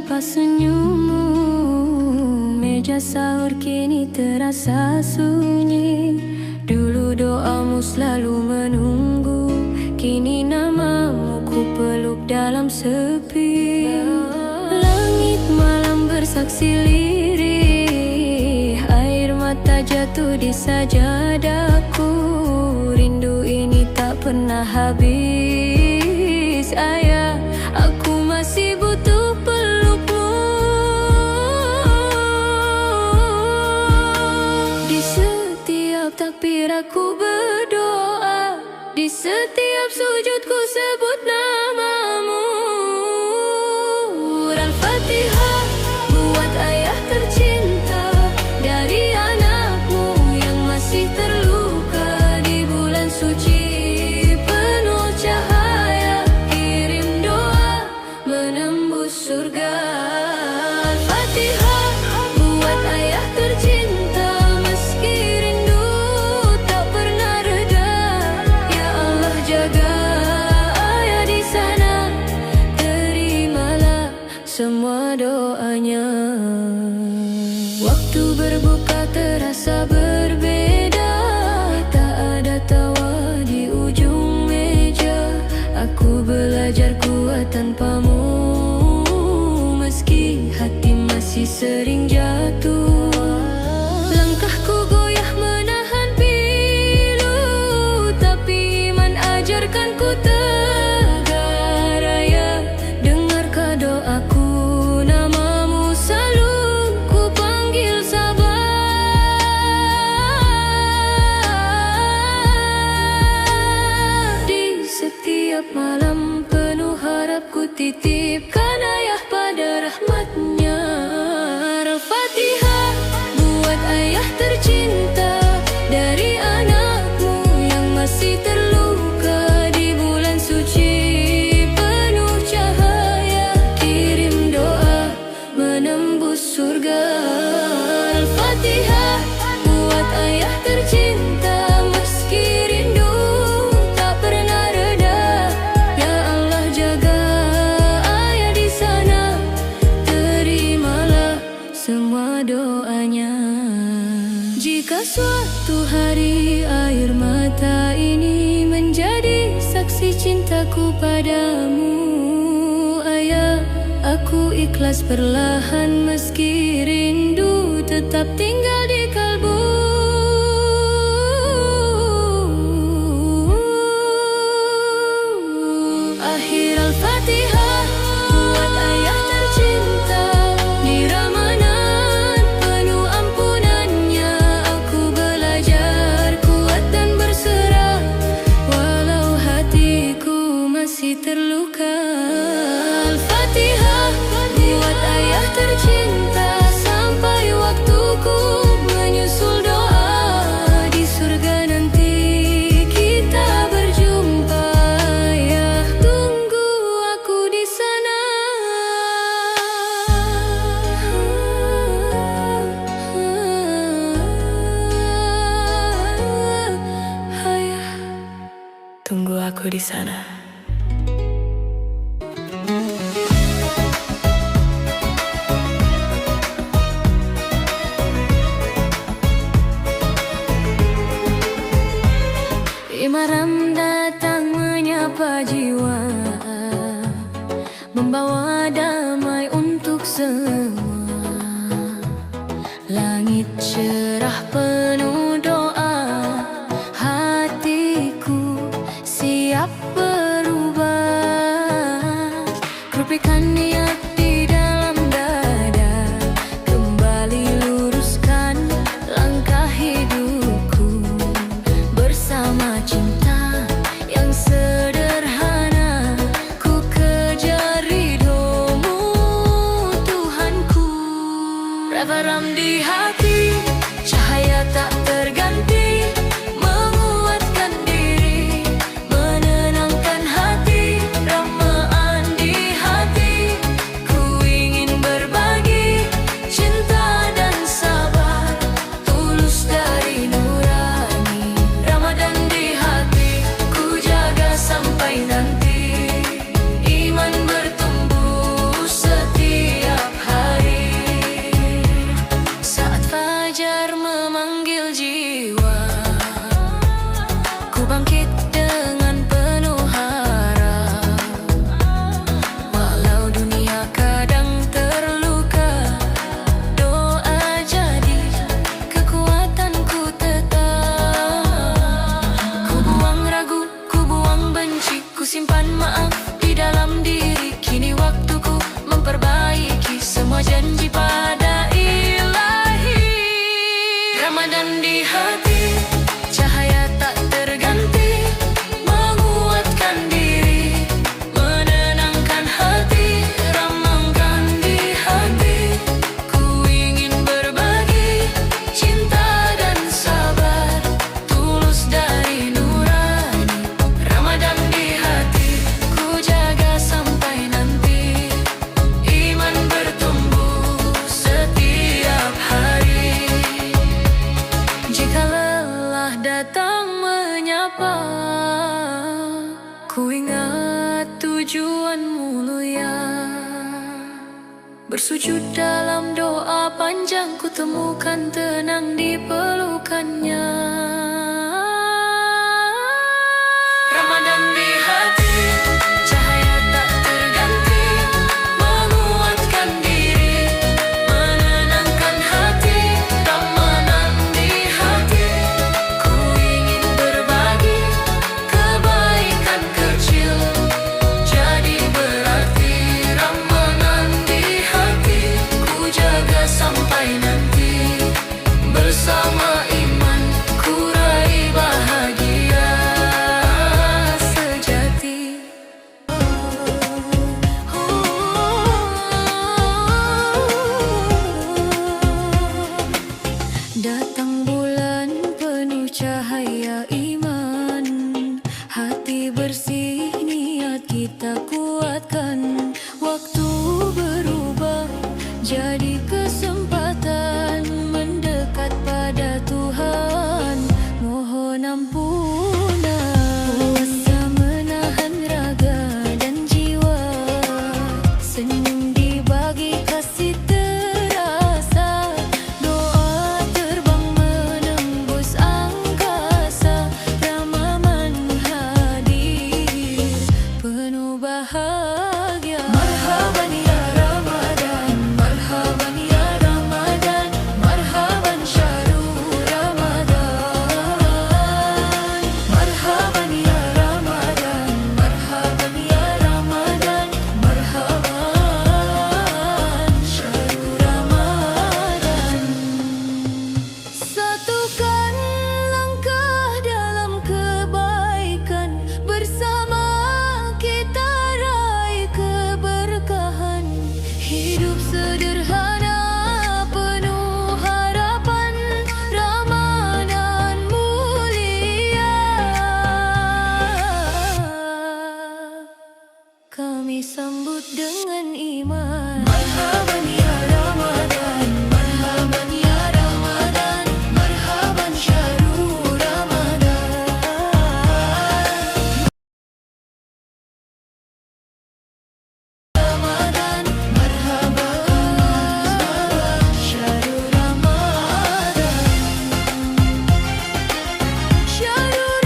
tanpa senyummu. Meja sahur kini terasa sunyi. Dulu doamu selalu menunggu, kini namamu ku peluk dalam sepi. Langit malam bersaksi lirih, air mata jatuh di sajadaku. Rindu ini tak pernah habis, ayah, aku masih butuh pelukmu. Di setiap takbir aku berdoa, di setiap sujudku sebut namamu. Al-Fatihah buat ayah tercinta, dari anakmu yang masih terluka di bulan suci penuh cahaya. Kirim doa menembus surga. Al-Fatihah buat ayah tercinta, meski rindu tak pernah reda. Ya Allah, jaga ayah di sana, terimalah semua doanya. Waktu berbuka terasa berbeda, tak ada tawa di ujung meja. Aku belajar kuat tanpamu, meski hati masih sering jatuh. Langkahku goyah menahan pilu, tapi iman ajarkan ku tegar. Ayah, dengarkan doaku, namamu selalu ku panggil sabar. Di setiap malam penuh harap ku titipkan ayah pada rahmatnya. Al-Fatihah buat ayah tercinta, dari anakmu yang masih terluka di bulan suci penuh cahaya. Kirim doa menembus surga. Al-Fatihah buat ayah tercinta, meski rindu tak pernah reda. Ya Allah, jaga ayah di sana, terimalah semua doanya. Jika suatu hari air mata ini menjadi saksi cintaku padamu, ayah, aku ikhlas perlahan, meski rindu tetap tinggal di kalbu. Akhir Al-Fatihah buat ayah tercinta, di ramadan penuh ampunannya. Aku belajar kuat dan berserah, walau hatiku masih terluka. Al-Fatihah buat ayah tercinta, sampai waktuku menyusul doa. Di surga nanti kita berjumpa, ayah, tunggu aku di sana. Ayah, tunggu aku di sana. Imaram datang menyapa jiwa, membawa damai untuk semua. Langit cerah penuh doa, hatiku siap berubah. Kerupikan niat di dalam dada, kembali luruskan langkah hidupku. Bersama cinta yang sederhana, ku kejar ridhomu, Tuhanku. Reverend di hati, cahaya tak terganti, menguatkan diri, menenangkan hati. Ramaan di hati, simpan maaf di dalam diri. Kini waktuku memperbaiki semua janji pada Ilahi. Ramadan di hati, cahaya tak terganti, menguatkan diri, menenangkan hati. Ramadan di hati, ku ingin berbagi cinta dan sabar, tulus dari nurani. Ramadan di hati, ku jaga sampai nanti, iman bertumbuh setiap hari. Jika lelah datang menyapa, ku ingat tujuan mulia. Bersujud dalam doa panjang, ku temukan tenang di pelukannya. Ramadan di hati, cahaya tak terganti, menguatkan diri, menenangkan hati. Ramadan di hati, ku ingin berbagi kebaikan kecil jadi berarti. Ramadan di hati, ku jaga sampai nanti, bersama iman ku raih bahagia sejati. Datang bulan penuh cahaya iman, hati bersih niat kita kuatkan. Waktu berubah jadi kesempatan mendekat pada Tuhan, mohon ampunan. Puasa menahan raga dan jiwa, senyum dibagi kasih terasa. Doa terbang menembus angkasa, Ramadan hadir penuh bahagia. Marhaban ya Ramadan, marhaban ya Ramadan, marhaban syahrul Ramadan. Marhaban ya Ramadan, marhaban ya Ramadan, marhaban syahrul Ramadan. Satukan langkah dalam kebaikan, bersama kita raih keberkahan. Hidup sederhana penuh harapan, Ramadan mulia. Kami sambut dengan iman. Marhaban ya Ramadan, marhaban ya Ramadan, marhaban syahrul Ramadan. Ramadan, marhaban syahrul Ramadan, syahrul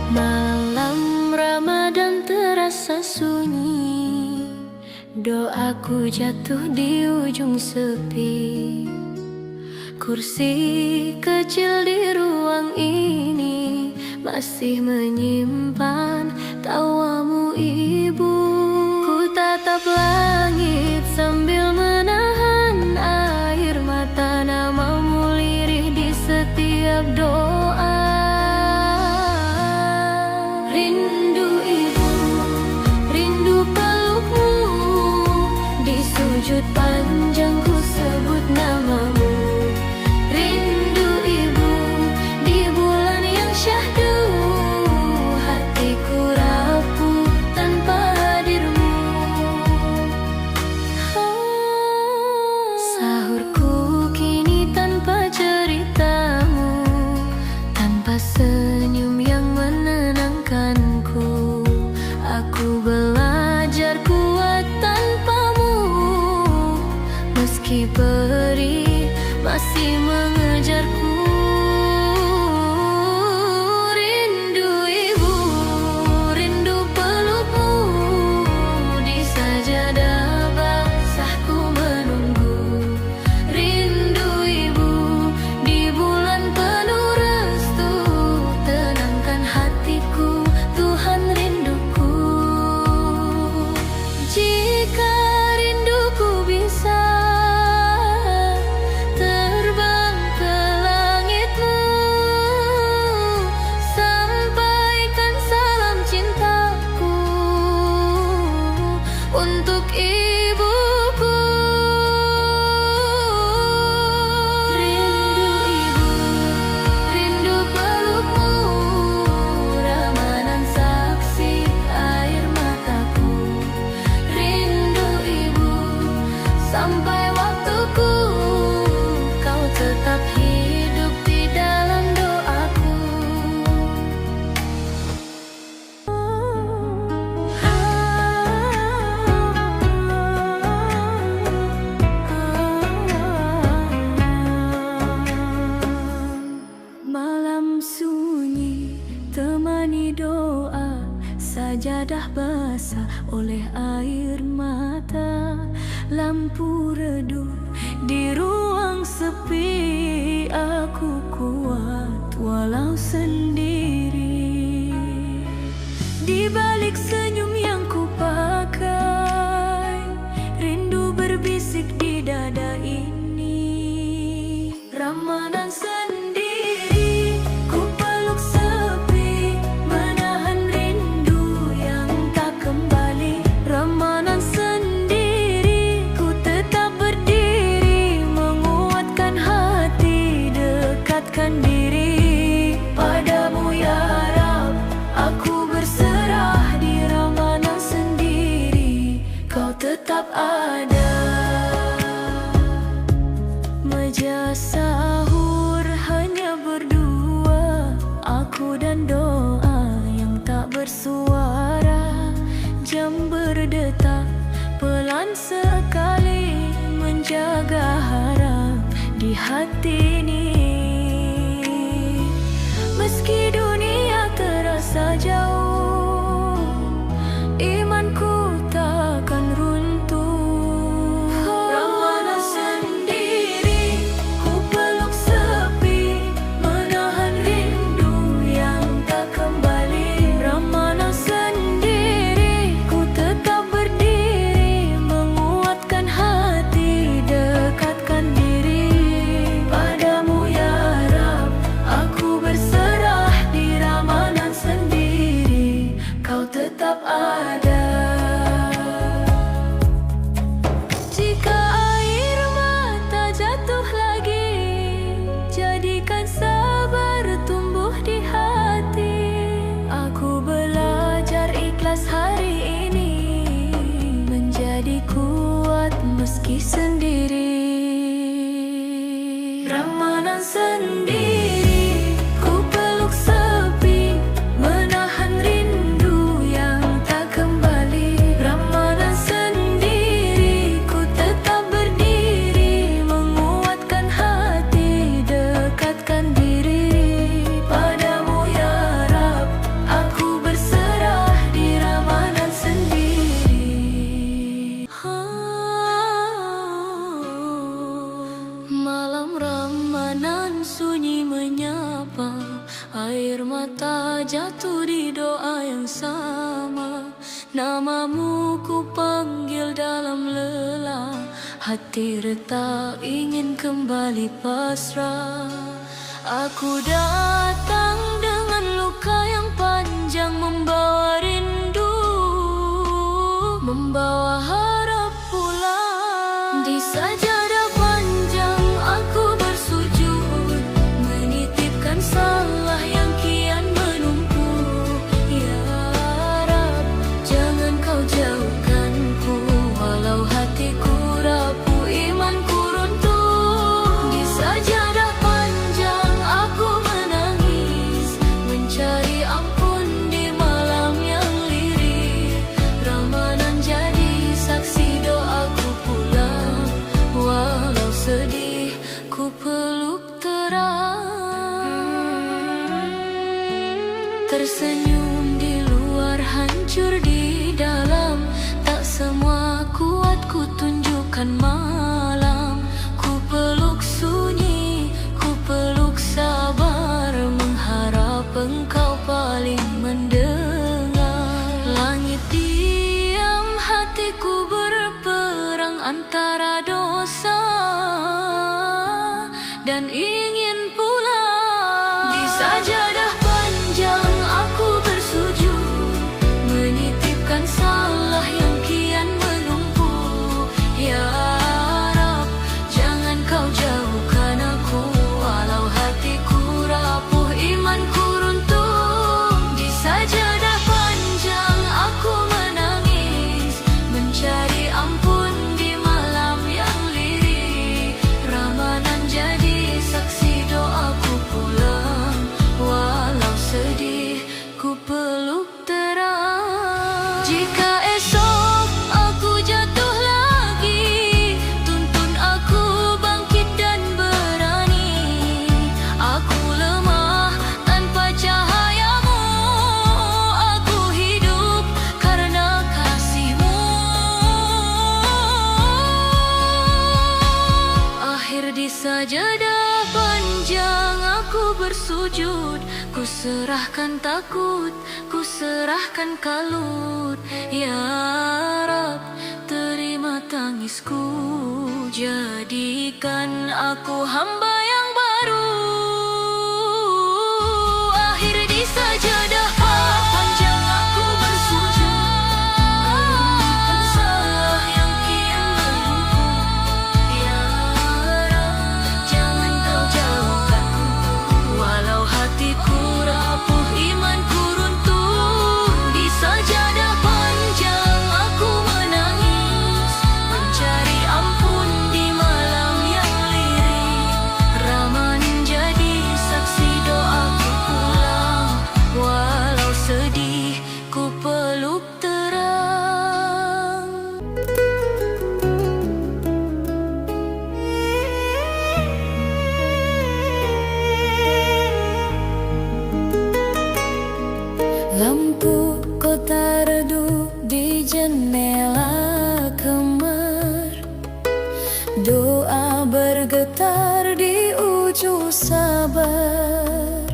Malam Ramadan terasa sunyi, doaku jatuh di ujung sepi. Kursi kecil di ruang ini masih menyimpan tawamu ibu. Ku tatap langit sambil menahan air mata, namamu lirih di setiap doa. Rindu ibu, rindu pelukmu, di sujud panjang ku sebut namamu. Rindu ibu, di bulan yang syahdu, hatiku rapuh tanpa hadirmu. Sahurku kini tanpa ceritamu, tanpa senyum yang menenangkanku. Aku belajar kuat tanpa meski perih masih mengejarku. Rindu ibu, rindu pelukmu, di sajadah basah ku menunggu. Rindu ibu, di bulan penuh restu, tenangkan hatiku, Tuhan rinduku. Jika rinduku bisa terbang ke langitmu, sampaikan salam cintaku untuk ibuku. Rindu ibu, rindu pelukmu, ramalan saksi air mataku. Rindu ibu, sampai waktuku, kau tetap hidup di dalam doaku. Malam sunyi temani doa, sajadah basah oleh air mata. Lampu redup di ruang sepi, aku kuat walau sendiri. Di balik senyum yang ku pakai, rindu berbisik di dada ini. Ramalan sendiri, ku peluk sepi, menahan rindu yang tak kembali. Ramalan sendiri, ku tetap berdiri, menguatkan hati, dekatkan diri. Padamu ya Rab, aku berserah di ramalan sendiri, kau tetap ada. Meja sahur hanya berdua, aku dan doa yang tak bersuara. Jam berdetak pelan sekali, menjaga harap di hati ini. Meski dunia terasa jauh, imanku takkan runtuh. Ramalan sendiri, ku peluk sepi, menahan rindu yang tak kembali. Ramalan sendiri, ku tetap berdiri, menguatkan hati, dekatkan diri. Padamu ya Rab, aku berserah di ramalan sendiri, kau tetap ada. Jika air mata jatuh lagi, jadikan sabar tumbuh di hati. Aku belajar ikhlas hari ini, menjadi kuat meski sendiri. Ramalan sendiri, ku peluk sepi, menahan rindu yang tak kembali. Ramalan sendiri, ku tetap berdiri, menguatkan hati, dekatkan diri. Padamu ya Rab, aku berserah di ramalan sendiri. Malam ramalan sunyi menyapa, air mata jatuh di doa yang sama. Namamu ku panggil dalam lelah, hati retak ingin kembali pasrah. Aku datang dengan luka yang panjang, membawa rindu, membawa harap pulang. Di sajadah panjang aku bersujud, menitipkan salah yang kian menumpuk. Ya Rab, jangan kau jauhkanku, walau hatiku rapuh, imanku runtuh. Di sajadah panjang aku menangis, mencari ampun di malam yang lirih. Ramalan jadi saksi antara dosa dan ingin pulang. Di sajadah panjang aku bersujud, menitipkan salah yang kian menumpuk. Ya Rab, jangan kau jauhkan aku, walau hatiku rapuh, imanku runtuh. Di sajadah panjang aku menangis, mencari ampun di malam yang lirik. Ramadan jadi saksi doaku pulang, walau sedih ku peluk terang. Jika esok aku jatuh lagi, tuntun aku bangkit dan berani. Aku lemah tanpa cahayamu, aku hidup karena kasihmu. Akhir di sajadah panjang aku bersujud, ku serahkan takut, ku serahkan kalut. Ya Rab, terima tangisku, jadikan aku hamba yang baru. Akhir di sajadah panjang aku bersujud, menitipkan salah yang kian menumpuk. Ya Rab, jangan kau jauhkanku, walau hatiku rapuh, imanku runtuh. Di sajadah panjang aku menangis, mencari ampun di malam yang lirik. Rahman jadi saksi doaku pulang, walau sedih ku peluk terang. Lampu kota redup di jendela kamar, doa bergetar di ujung sabar.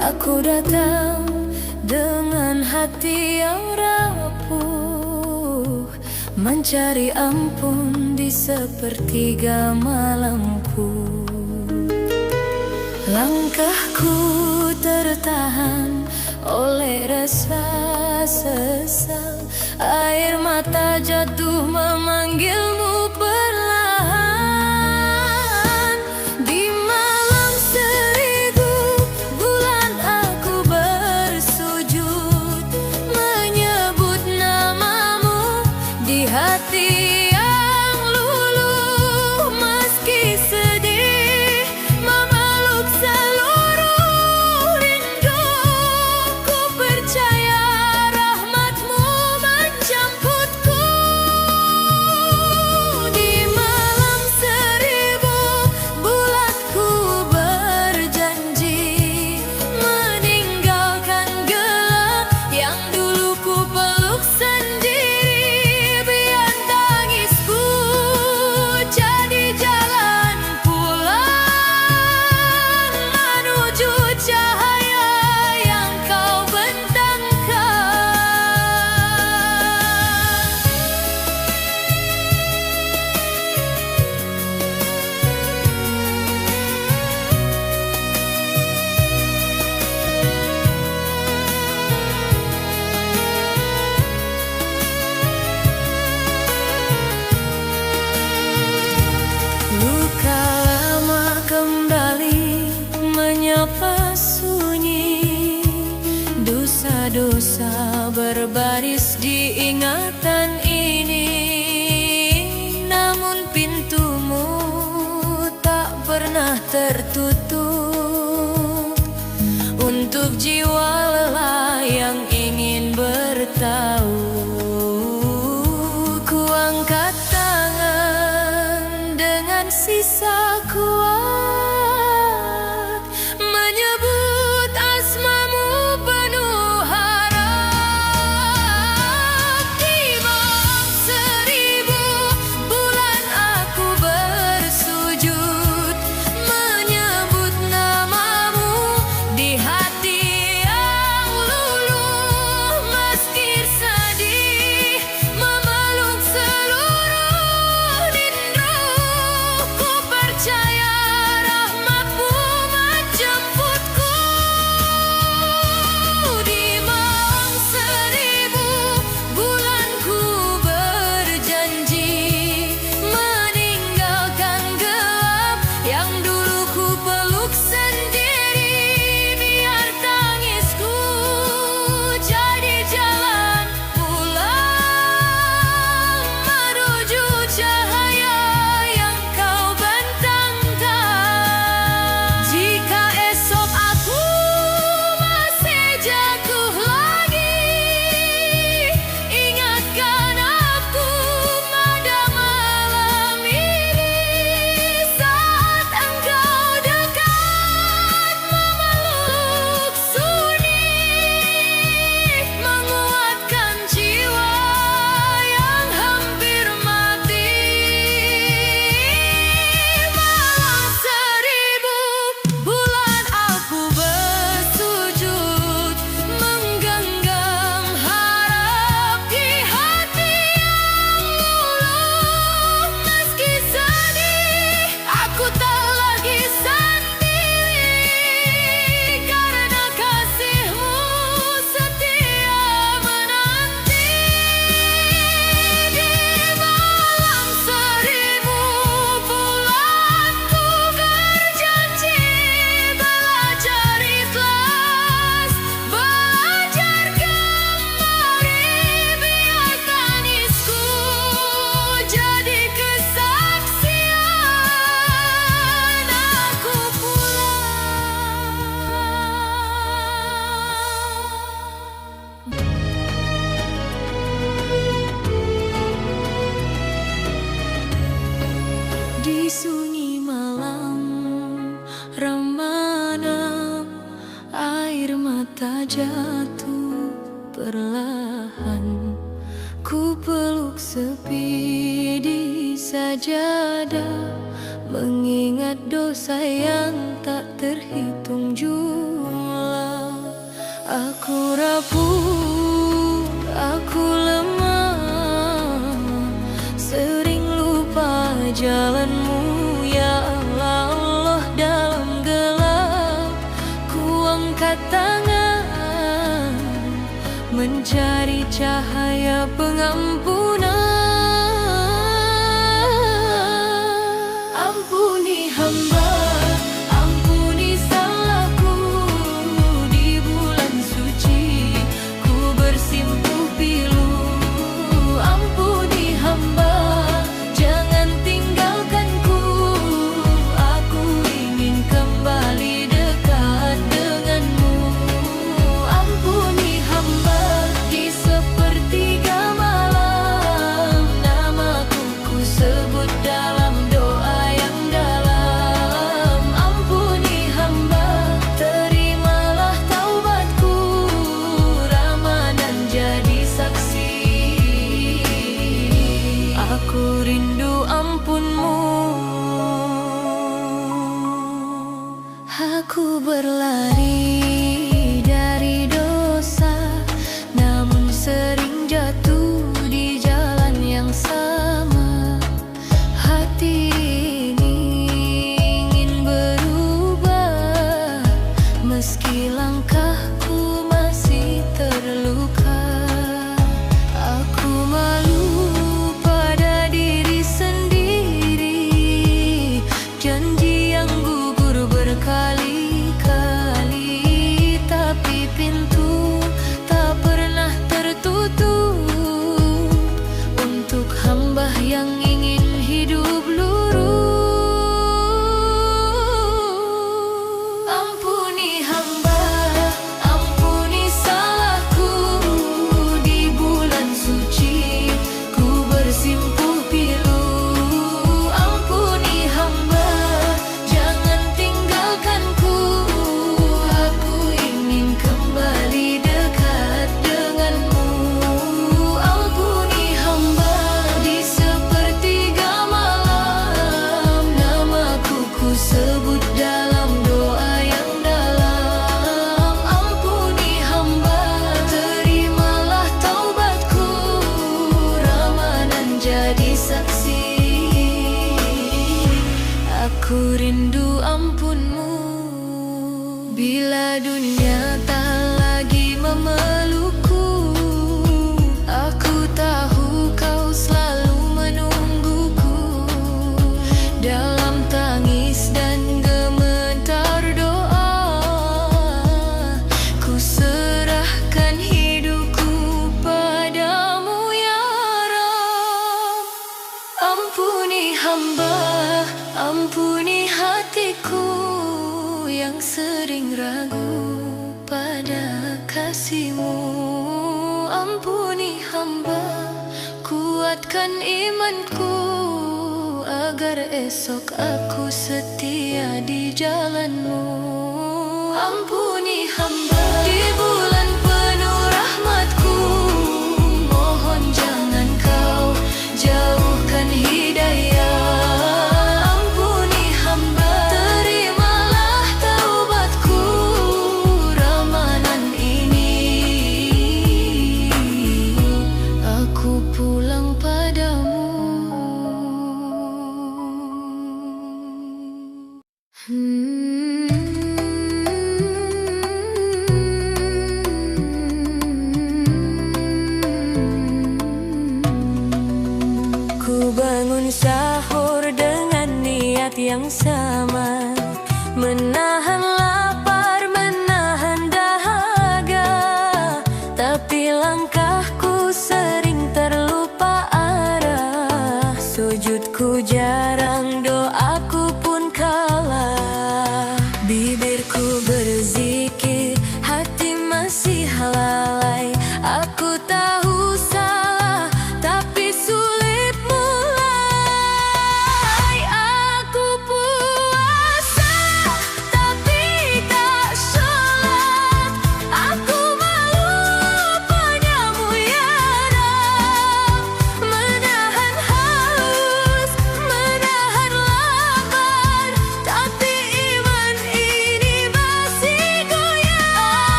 Aku datang dengan hati yang rapuh, mencari ampun di sepertiga malamku. Langkahku tertahan oleh rasa sesal, air mata jatuh memanggilmu perlahan. Di malam seribu bulan aku bersujud, menyebut namamu di hati yang luluh. Meski sedih memeluk seluruh rindu, ku percaya rahmatmu menjemputku. Di malam seribu bulan ku berjanji, meninggalkan gelap yang dulu ku peluk sendiri. Biar tangisku jadi jalan pulang, menuju cahaya yang kau bentangkan. Luka lama kembali menyapa sunyi, dosa-dosa berbaris di ingatan ini. Namun pintumu tak pernah tertutup untuk jiwa lelah yang ingin bertahu. Ku angkat tangan dengan sisa kuat, menyebut asmamu penuh harap. Di malam seribu bulan aku bersujud, menyebut namamu di hati yang luluh. Meski sedih memeluk seluruh jatuh perlahan. Ku peluk sepi di sajadah, mengingat dosa yang tak terhitung jumlah. Aku rapuh, aku lemah, sering lupa jalanmu ya Allah. Allah dalam gelap, ku angkat tangan, mencari cahaya pengampunan. Ampuni hamba, ampuni salahku. Di bulan suci ku bersimpuh pilu. Ampuni hamba, jangan tinggalkanku. Aku ingin kembali dekat denganmu. Ampuni hamba, di sepertiga malam namaku ku sebut dalam doa yang dalam. Ampuni hamba, terimalah taubatku. Ramadan jadi saksi, aku rindu ampunmu. Aku berlari dari dosa, namun sering jatuh di jalan yang sama. Hati ini ingin berubah, meski langkahku masih terluka. Aku malu pada diri sendiri, janji yang gugur berkali-kali, tapi pintu tak pernah tertutup untuk hamba yang ingin hidup lurus. Ampuni hamba, ampuni salahku. Di bulan suci ku bersimpuh pilu. Ampuni hamba, jangan tinggalkanku. Aku ingin kembali dekat denganmu. Ampuni hamba, di sepertiga malam namaku ku sebut dalam doa yang dalam. Ampuni hamba, terimalah taubatku. Ramadan jadi saksi, aku rindu ampunmu. Bila dunia tak lagi memelukku, aku tahu kau selalu menungguku. Dalam tangis dan gemetar doa, ku serahkan hidupku padamu ya Rabb. Ampuni hamba, ampuni hatiku yang sering ragu pada kasih-Mu. Ampuni hamba, kuatkan imanku agar esok aku setia di jalan-Mu. Ampuni hamba, di bulan penuh rahmat-Ku, mohon jangan kau jauhkan hidayah. Ampuni hamba, terimalah taubatku. Ramadan ini aku pulang padamu. Ku bangun sahur dengan niat yang sama, menahan lapar, menahan dahaga. Tapi langkahku sering terlupa arah, sujudku jarang, doaku pun kalah. Bibirku berzikir, hati masih lalai. Aku tahu salah, tapi sulit mulai. Aku puasa, tapi tak sholat. Aku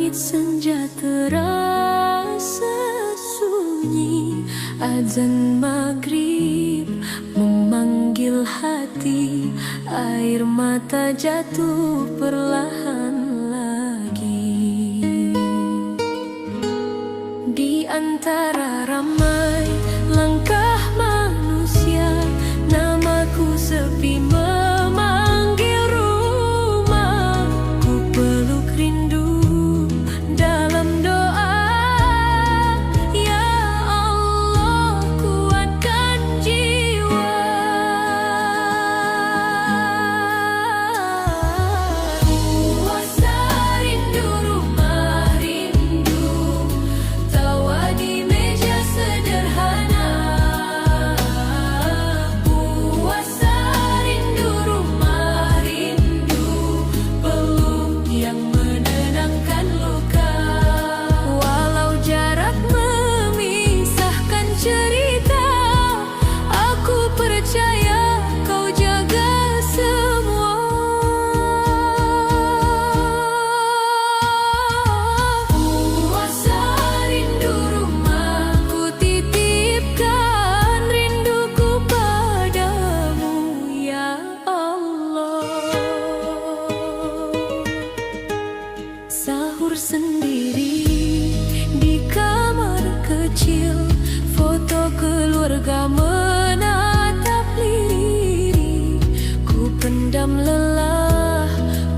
langit senja terasa sunyi. Azan maghrib memanggil hati, air mata jatuh perlahan lagi. Di antara ramai langkah manusia, namaku sepi memanggil rumah. Ku peluk rindu dalam doa, ya Allah kuatkan jiwa. Puasa rindu, rumah rindu, tawa di meja sederhana. Puasa rindu, rumah rindu, peluk yang menenangkan luka. Walau jarak memisahkan cerita, aku percaya kau jaga semua. Puasa rindu, rumah ku titipkan rinduku padamu, ya Allah. Sahur sendiri di kamar kecil, foto keluarga menatap lirik. Ku pendam lelah,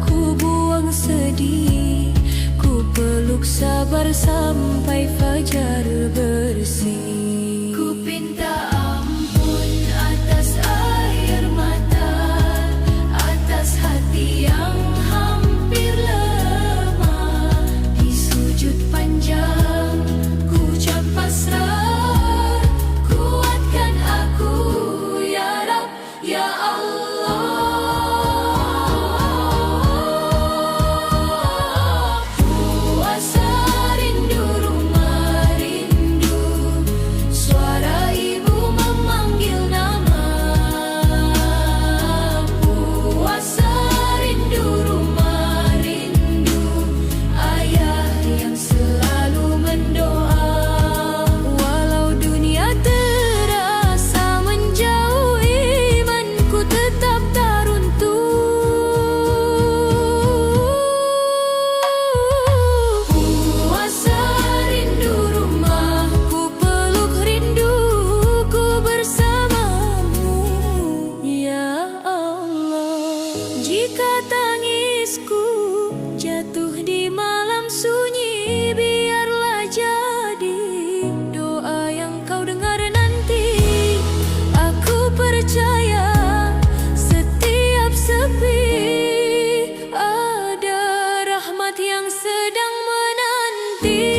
ku buang sedih, ku peluk sabar sampai fajar bersih. Ku pinta ampun atas air mata, atas hati yang hampir lemah. Di sujud panjang ku ucap pasrah, kuatkan aku ya Rabb, ya Allah. Puasa rindu, rumah rindu, suara ibu memanggil nama. Puasa rindu, rumah rindu, ayah yang selalu mendoa. Walau dunia terasa menjauh, imanku tetap tak runtuh. Puasa rindu, rumah ku peluk rinduku bersamamu, ya Allah. Jika tangisku jatuh di malam sunyi, biarlah jadi doa yang kau dengar nanti. Aku percaya setiap sepi ada rahmat yang sedang menanti.